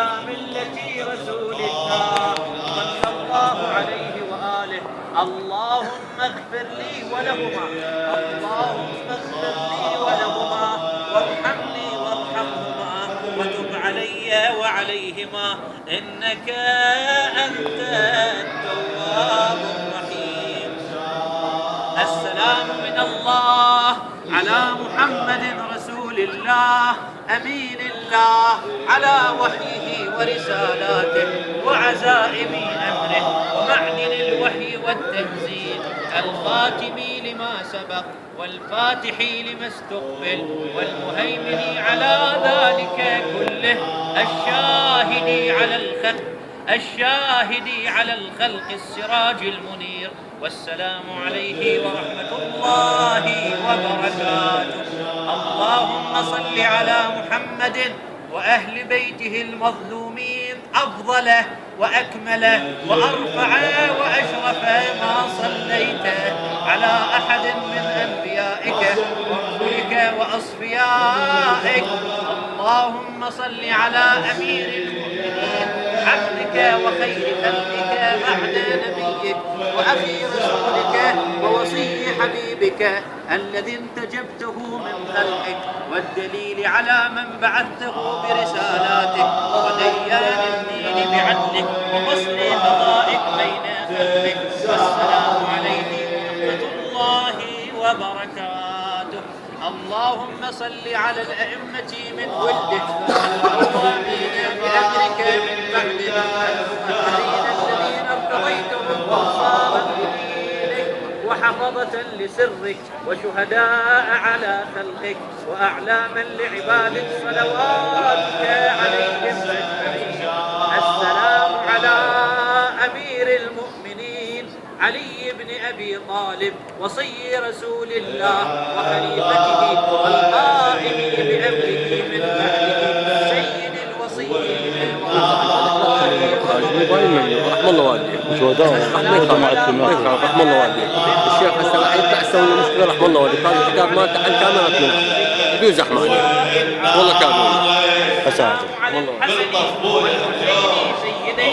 على ملة رسول الله صلى الله عليه وآله. اللهم اغفر لي ولهما، اللهم اغفر لي ولهما، وارحمني وارحمهما، وتب علي وعليهما، إنك أنت التواب الرحيم. السلام من الله على محمد رسول الله أمين الله، على وحيه ورسالاته وعزائم أمره، ومعدن الوحي والتنزيل، الخاتم لما سبق والفاتح لما استقبل، والمهيمن على ذلك كله، الشاهد على الخلق السراج المنير. والسلام عليه ورحمة الله وبركاته. اللهم صل على محمد وأهل بيته المظلومين أفضل وأكمل وأرفع وأشرف ما صليت على أحد من أنبيائك ورسلك وأصفيائك. اللهم صل على أمير المؤمنين عبدك وخير خلقك بعد نبيك وأخي رسولك ووصي حبيبك الذي انتجبته من خلقك، والدليل على من بعثته برسالاتك، وديان الدين بعدلك، وفصل قضائك بين خلقك. والسلام عليه ورحمة الله وبركاته. اللهم صل على الأئمة من ولدك والقوامين بأمرك من بعدك، المؤمنين الذين ارتضيتهم وصارا بدينك وحفظة لسرك وشهداء على خلقك وأعلاما لعبادك صلواتك عليهم أجمعين. السلام على أمير المؤمنين علي بن أبي طالب وصي رسول الله وخليفته والقائم بأمره من بعده، سيد الوصيين ورحمة الله والديه وشهداء رحمة الله والديه. الشيخ هسه راح يطلع يسوي مشكلة رحمة الله والديه. هذا الكتاب مالته عن كاميرات منه بدون زحمة عليه والله كامل أساعده والله. سيدي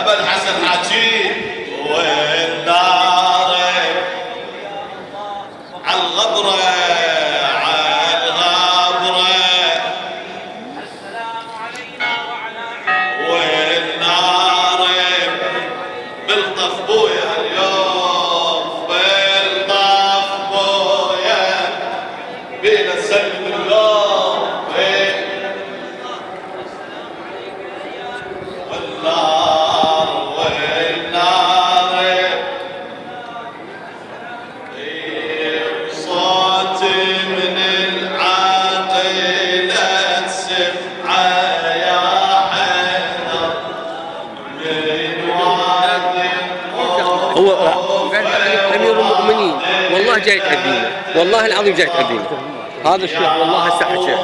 شباب حسن حجي والنار عالغبرة السلام علينا وعلى والنار بلطف بويا اليوم بلطف بويا بينا نسلم اليوم والنار هو أمير المؤمنين والله جاي تأذينا، والله العظيم جاي تأذينا. هذا الشيخ والله هسه حكى